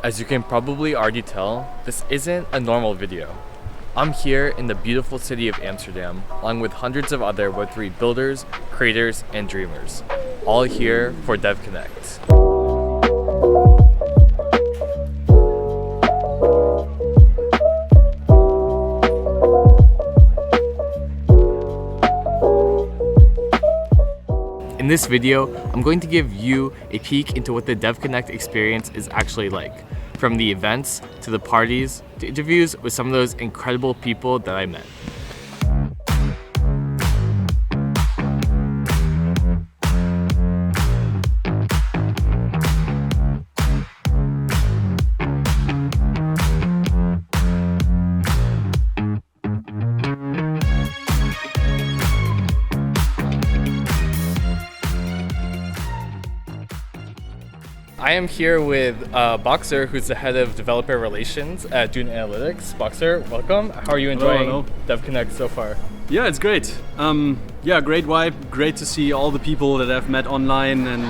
As you can probably already tell, this isn't a normal video. I'm here in the beautiful city of Amsterdam, along with hundreds of other Web3 builders, creators, and dreamers, all here for Devconnect. In this video, I'm going to give you a peek into what the Devconnect experience is actually like, from the events to the parties to interviews with some of those incredible people that I met. I am here with Boxer, who's the head of developer relations at Dune Analytics. Boxer, welcome. How are you enjoying Devconnect so far? Yeah, it's great. Great vibe. Great to see all the people that I've met online and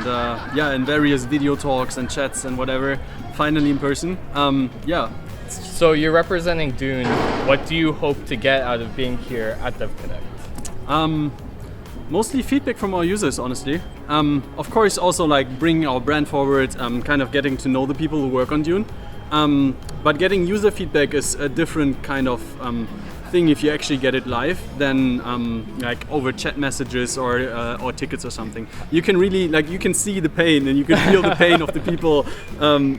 in various video talks and chats and whatever. Finally in person. So you're representing Dune. What do you hope to get out of being here at Devconnect? Mostly feedback from our users, honestly. Of course, also like bringing our brand forward, kind of getting to know the people who work on Dune. But getting user feedback is a different kind of thing if you actually get it live than like over chat messages or tickets or something. You can really you can see the pain and you can feel the pain of the people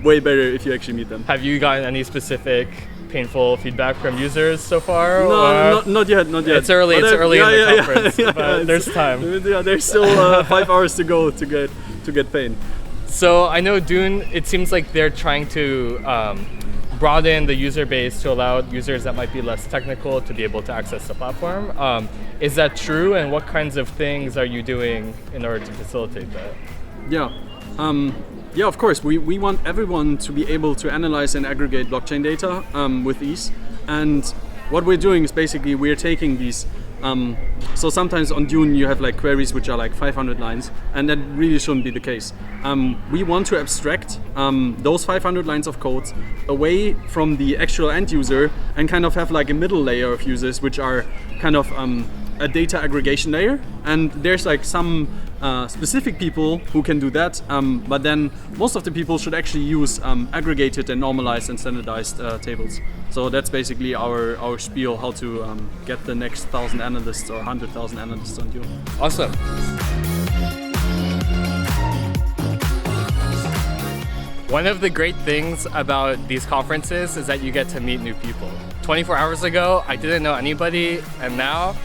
way better if you actually meet them. Have you gotten any specific painful feedback from users so far? No, not yet. It's early in the conference, but there's time. Yeah, there's still 5 hours to go to get pain. So I know Dune, it seems like they're trying to broaden the user base to allow users that might be less technical to be able to access the platform. Is that true, and what kinds of things are you doing in order to facilitate that? Yeah, of course. We want everyone to be able to analyze and aggregate blockchain data with ease. And what we're doing is basically we're taking these. So sometimes on Dune you have like queries which are like 500 lines, and that really shouldn't be the case. We want to abstract those 500 lines of code away from the actual end user and kind of have like a middle layer of users which are kind of a data aggregation layer. And there's like some specific people who can do that, but then most of the people should actually use aggregated and normalized and standardized tables. So that's basically our spiel, how to get the next 1,000 analysts or 100,000 analysts on Dune. Awesome. One of the great things about these conferences is that you get to meet new people. 24 hours ago, I didn't know anybody, and now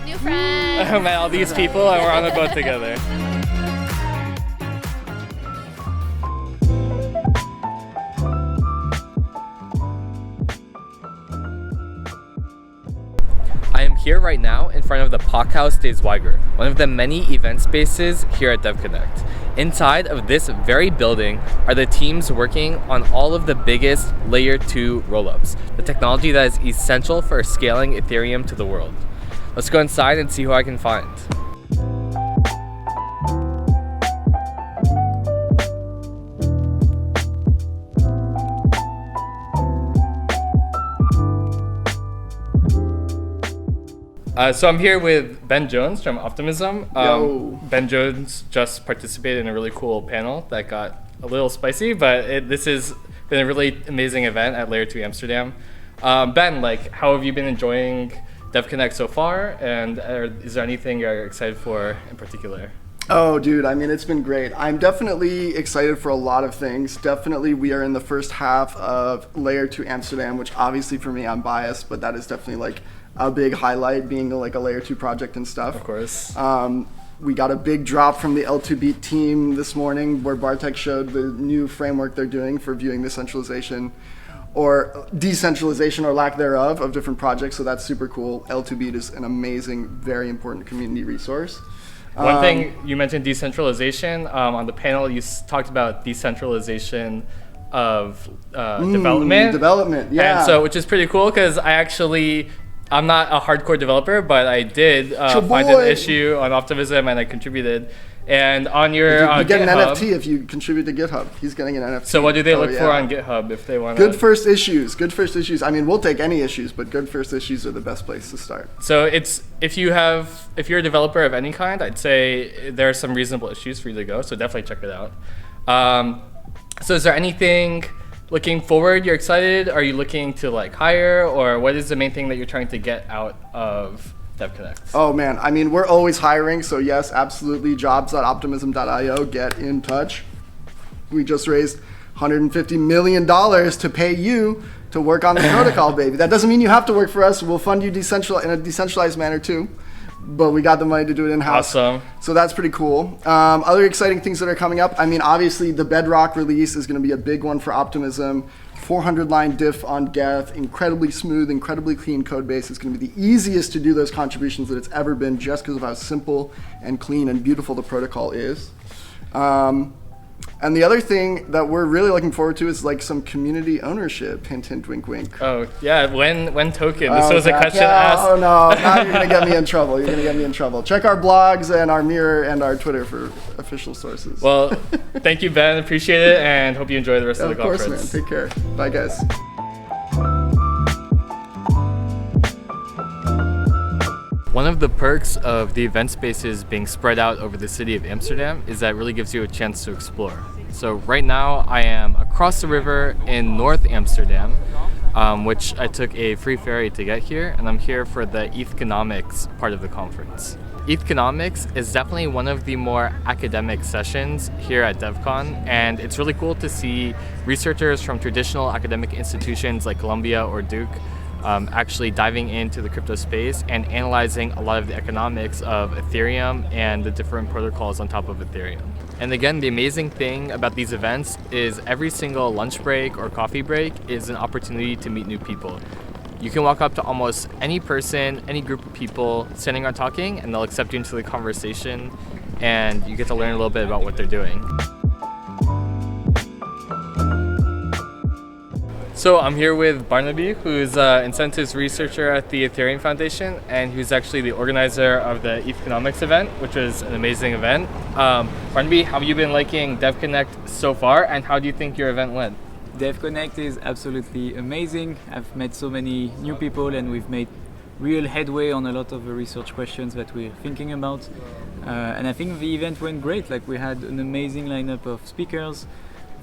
new friends. I met all these people and we're on a boat together. I am here right now in front of the Pakhaus des Weiger, one of the many event spaces here at Devconnect. Inside of this very building are the teams working on all of the biggest layer 2 rollups, the technology that is essential for scaling Ethereum to the world. Let's go inside and see who I can find. So I'm here with Ben Jones from Optimism. Ben Jones just participated in a really cool panel that got a little spicy, but this has been a really amazing event at Layer 2 Amsterdam. Ben, how have you been enjoying Devconnect so far, and is there anything you're excited for in particular? Oh, dude, I mean, it's been great. I'm definitely excited for a lot of things. Definitely, we are in the first half of Layer 2 Amsterdam, which obviously for me, I'm biased, but that is definitely a big highlight, being a Layer 2 project and stuff. Of course. We got a big drop from the L2Beat team this morning where Bartek showed the new framework they're doing for viewing the centralization or decentralization or lack thereof of different projects, so that's super cool. L2Beat is an amazing, very important community resource. One thing, you mentioned decentralization. On the panel, you talked about decentralization of development. Development, yeah. And so, which is pretty cool because I'm not a hardcore developer, but I did find an issue on Optimism and I contributed. And on your You get an GitHub, NFT if you contribute to GitHub. He's getting an NFT. So what do they look for yeah. on GitHub if they want Good first issues. Good first issues. I mean, we'll take any issues, but good first issues are the best place to start. So it's if you're a developer of any kind, I'd say there are some reasonable issues for you to go. So definitely check it out. So is there anything looking forward you're excited? Are you looking to like hire, or what is the main thing that you're trying to get out of Devconnect? Oh man, I mean, we're always hiring, so yes, absolutely. Jobs.optimism.io, get in touch. We just raised $150 million to pay you to work on the protocol, baby. That doesn't mean you have to work for us. We'll fund you in a decentralized manner too, but we got the money to do it in-house. Awesome. So that's pretty cool. Other exciting things that are coming up, I mean, obviously the Bedrock release is going to be a big one for Optimism. 400-line diff on Geth, incredibly smooth, incredibly clean code base. It's going to be the easiest to do those contributions that it's ever been, just because of how simple and clean and beautiful the protocol is. And the other thing that we're really looking forward to is like some community ownership. Hint, hint, wink, wink. Oh yeah, when token? This was a question asked. Oh no, now you're gonna get me in trouble. You're gonna get me in trouble. Check our blogs and our Mirror and our Twitter for official sources. Well, thank you, Ben. Appreciate it, and hope you enjoy the rest of the conference. Of course, man. Take care. Bye, guys. One of the perks of the event spaces being spread out over the city of Amsterdam is that it really gives you a chance to explore. So right now I am across the river in North Amsterdam, which I took a free ferry to get here, and I'm here for the Ethconomics part of the conference. Ethconomics is definitely one of the more academic sessions here at DevCon, and it's really cool to see researchers from traditional academic institutions like Columbia or Duke actually diving into the crypto space and analyzing a lot of the economics of Ethereum and the different protocols on top of Ethereum. And again, the amazing thing about these events is every single lunch break or coffee break is an opportunity to meet new people. You can walk up to almost any person, any group of people sitting around talking, and they'll accept you into the conversation, and you get to learn a little bit about what they're doing. So I'm here with Barnabe, who's an incentives researcher at the Ethereum Foundation, and who's actually the organizer of the Ethconomics event, which was an amazing event. Barnabe, how have you been liking Devconnect so far, and how do you think your event went? Devconnect is absolutely amazing. I've met so many new people, and we've made real headway on a lot of the research questions that we're thinking about. And I think the event went great. Like, we had an amazing lineup of speakers.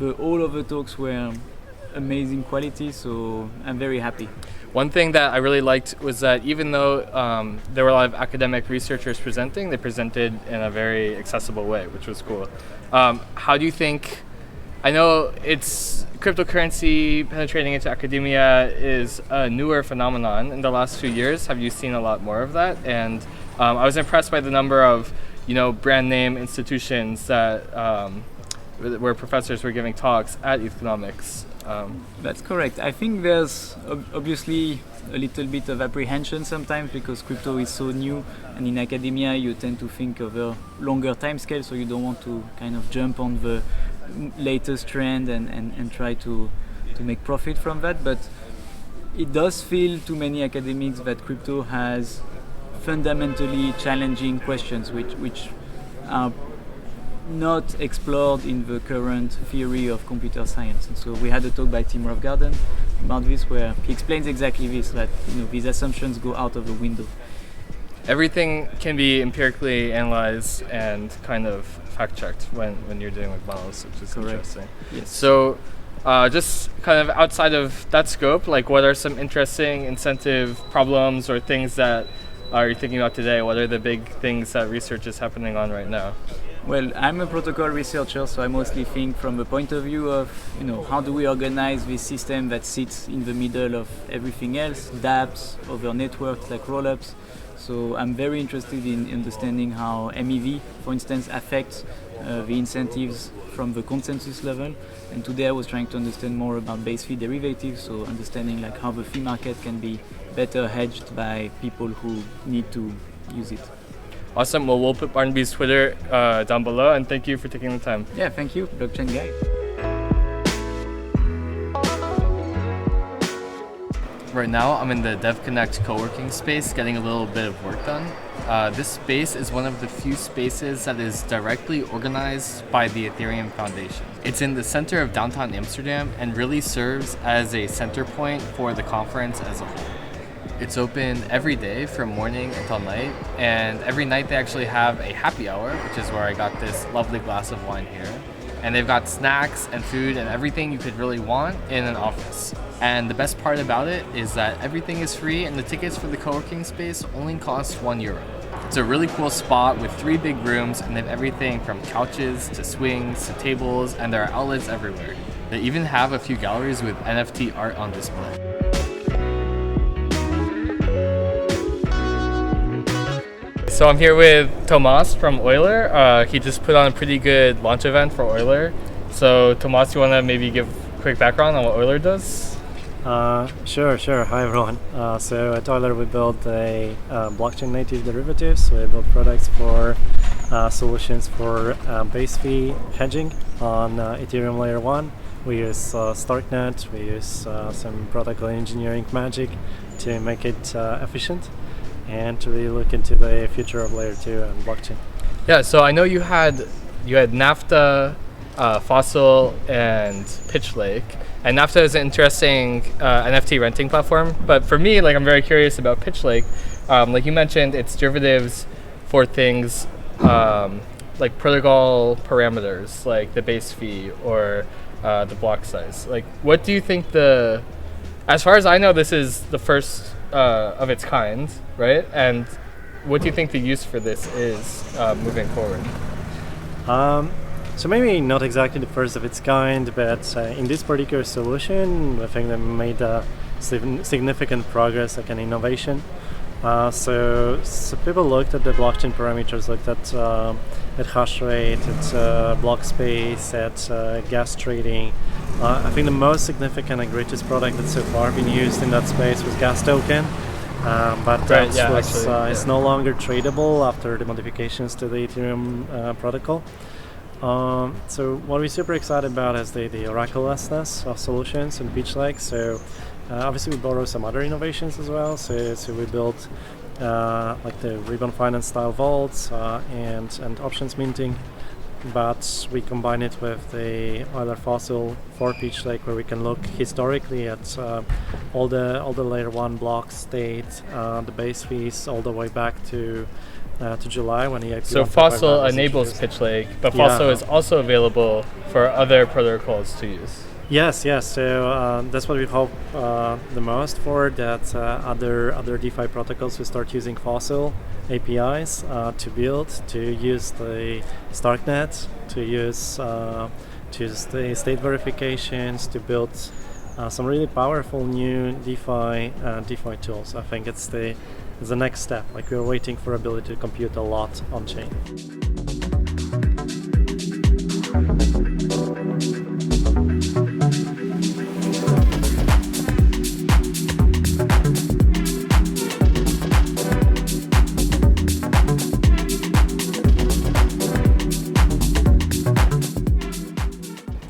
All of the talks were amazing quality, so I'm very happy. One thing that I really liked was that even though there were a lot of academic researchers presenting, they presented in a very accessible way, which was cool. How do you think, I know it's cryptocurrency penetrating into academia is a newer phenomenon in the last few years. Have you seen a lot more of that? And I was impressed by the number of, brand name institutions that where professors were giving talks at Ethconomics. That's correct. I think there's obviously a little bit of apprehension sometimes because crypto is so new, and in academia you tend to think of a longer time scale, so you don't want to kind of jump on the latest trend and try to make profit from that. But it does feel to many academics that crypto has fundamentally challenging questions which are not explored in the current theory of computer science. And so we had a talk by Tim Rovgarden about this, where he explains exactly this, that these assumptions go out of the window. Everything can be empirically analyzed and kind of fact-checked when you're dealing with models, which is correct. Interesting. Yes. So just kind of outside of that scope, like what are some interesting incentive problems or things that you're thinking about today? What are the big things that research is happening on right now? Well, I'm a protocol researcher, so I mostly think from the point of view of, how do we organize this system that sits in the middle of everything else, dApps, other networks like rollups. So I'm very interested in understanding how MEV, for instance, affects the incentives from the consensus level. And today I was trying to understand more about base fee derivatives, so understanding like how the fee market can be better hedged by people who need to use it. Awesome. Well, we'll put Barnabe's Twitter down below, and thank you for taking the time. Yeah, thank you, Blockchain Guy. Right now, I'm in the Devconnect Coworking space getting a little bit of work done. This space is one of the few spaces that is directly organized by the Ethereum Foundation. It's in the center of downtown Amsterdam and really serves as a center point for the conference as a whole. It's open every day from morning until night, and every night they actually have a happy hour, which is where I got this lovely glass of wine here. And they've got snacks and food and everything you could really want in an office. And the best part about it is that everything is free and the tickets for the co-working space only cost €1. It's a really cool spot with 3 big rooms, and they have everything from couches to swings to tables, and there are outlets everywhere. They even have a few galleries with NFT art on display. So I'm here with Tomasz from Euler. He just put on a pretty good launch event for Euler. So Tomasz, you want to maybe give a quick background on what Euler does? Sure. Hi everyone. So at Euler we build a blockchain native derivatives. We build products for solutions for base fee hedging on Ethereum layer 1. We use Starknet, we use some protocol engineering magic to make it efficient, and to really look into the future of layer 2 and blockchain. Yeah, so I know you had NAFTA, Fossil, and Pitch Lake. And NAFTA is an interesting NFT renting platform. But for me, I'm very curious about Pitch Lake. Like you mentioned, it's derivatives for things like protocol parameters, like the base fee or the block size. What do you think as far as I know, this is the first of its kind, right? And what do you think the use for this is moving forward? So maybe not exactly the first of its kind, but in this particular solution, I think they made significant progress, like an innovation. So people looked at the blockchain parameters, looked at hash rate, at block space, at gas trading. I think the most significant and greatest product that's so far been used in that space was gas token. But that is no longer tradable after the modifications to the Ethereum protocol. So what we're super excited about is the Oracle-lessness of solutions in Pitch Lake. So obviously we borrow some other innovations as well. So we built like the Ribbon Finance style vaults and options minting. But we combine it with the Euler Fossil for Pitch Lake, where we can look historically at all the layer 1 block state, the base fees all the way back to July when the IPO. So Fossil enables Pitch Lake, but Fossil is also available for other protocols to use. Yes. So that's what we hope the most for, that other DeFi protocols will start using Fossil APIs to build, to use the Starknet, to use the state verifications, to build some really powerful new DeFi tools. I think it's the next step. We're waiting for ability to compute a lot on chain.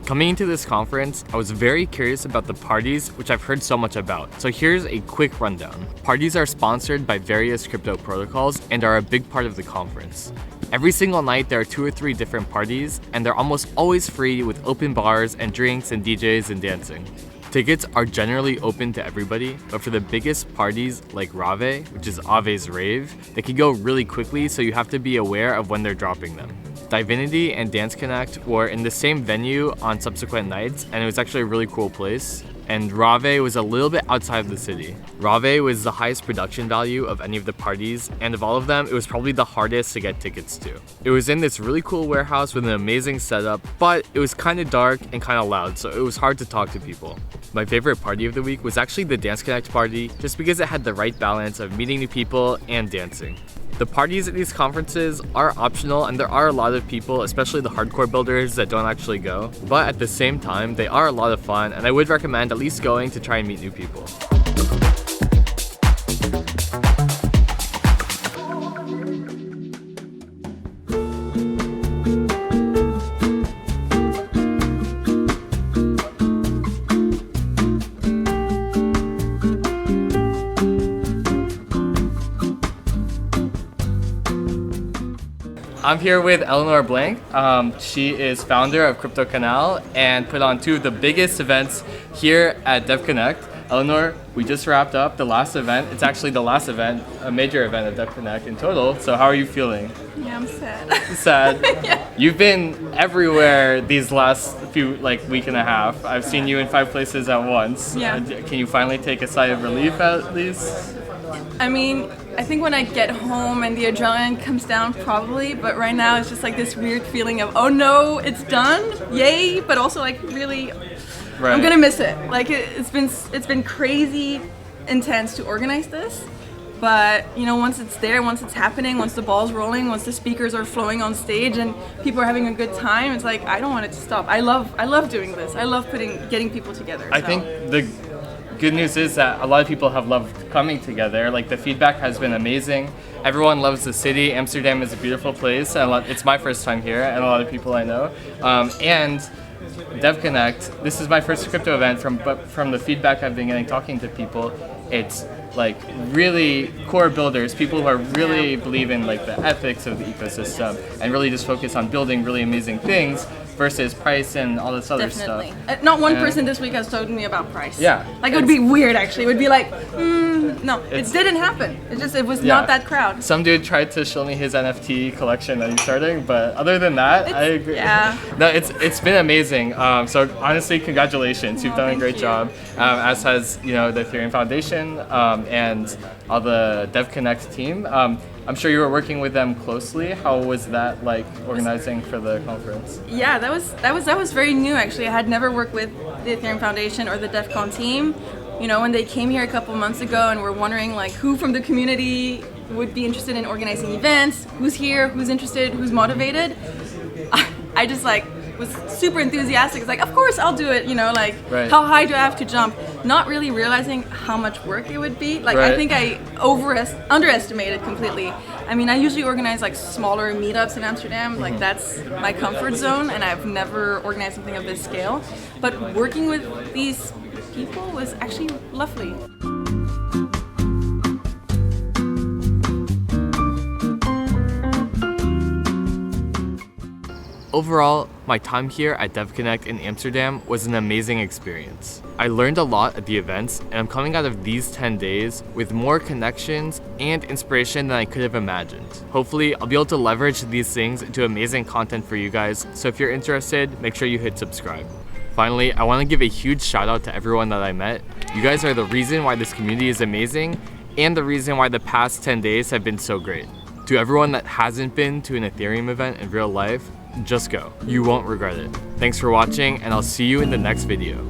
Coming into this conference, I was very curious about the parties, which I've heard so much about. So here's a quick rundown. Parties are sponsored by various crypto protocols and are a big part of the conference. Every single night there are 2 or 3 different parties, and they're almost always free with open bars and drinks and DJs and dancing. Tickets are generally open to everybody, but for the biggest parties like Rave, which is Ave's rave, they can go really quickly, so you have to be aware of when they're dropping them. Divinity and Devconnect were in the same venue on subsequent nights, and it was actually a really cool place. And Rave was a little bit outside of the city. Rave was the highest production value of any of the parties, and of all of them, it was probably the hardest to get tickets to. It was in this really cool warehouse with an amazing setup, but it was kind of dark and kind of loud, so it was hard to talk to people. My favorite party of the week was actually the Devconnect party, just because it had the right balance of meeting new people and dancing. The parties at these conferences are optional, and there are a lot of people, especially the hardcore builders, that don't actually go. But at the same time, they are a lot of fun, and I would recommend at least going to try and meet new people. I'm here with Eléonore Blank. She is founder of Crypto Canal and put on 2 of the biggest events here at Devconnect. Eléonore, we just wrapped up the last event. It's actually the last event, a major event at Devconnect in total. So how are you feeling? Yeah, I'm sad. Sad. Yeah. You've been everywhere these last few week and a half. I've seen you in 5 places at once. Yeah. Can you finally take a sigh of relief at least? I mean, I think when I get home and the adrenaline comes down, probably. But right now, it's just like this weird feeling of, oh no, it's done, yay! But also like really, Right. I'm gonna miss it. Like it's been crazy intense to organize this. But you know, once it's there, once it's happening, once the ball's rolling, once the speakers are flowing on stage and people are having a good time, it's like I don't want it to stop. I love doing this. I love getting people together. I think the good news is that a lot of people have loved coming together. Like the feedback has been amazing. Everyone loves the city. Amsterdam is a beautiful place. It's my first time here, and a lot of people I know. And Devconnect, this is my first crypto event. From the feedback I've been getting talking to people, it's like really core builders, people who are really believe in like the ethics of the ecosystem and really just focus on building really amazing things versus price and all this other Definitely. stuff. Not one person this week has told me about price. Yeah. Like it would be weird actually. It would be like, no, it didn't happen. It was not that crowd. Some dude tried to show me his NFT collection that he's starting, but other than that, I agree. Yeah. No, it's been amazing. So honestly, congratulations. You've done a great job. As has the Ethereum Foundation and all the Devconnect team. I'm sure you were working with them closely. How was that like organizing for the conference? Yeah, that was very new actually. I had never worked with the Ethereum Foundation or the DevCon team. You know, when they came here a couple months ago and were wondering like who from the community would be interested in organizing events, who's here, who's interested, who's motivated. I just like was super enthusiastic. It's like, of course I'll do it, right. How high do I have to jump? Not really realizing how much work it would be. Like, I think I underestimated completely. I mean, I usually organize like smaller meetups in Amsterdam. Like that's my comfort zone, and I've never organized something of this scale. But working with these people was actually lovely. Overall, my time here at Devconnect in Amsterdam was an amazing experience. I learned a lot at the events, and I'm coming out of these 10 days with more connections and inspiration than I could have imagined. Hopefully, I'll be able to leverage these things into amazing content for you guys, so if you're interested, make sure you hit subscribe. Finally, I want to give a huge shout out to everyone that I met. You guys are the reason why this community is amazing, and the reason why the past 10 days have been so great. To everyone that hasn't been to an Ethereum event in real life, just go. You won't regret it. Thanks for watching, and I'll see you in the next video.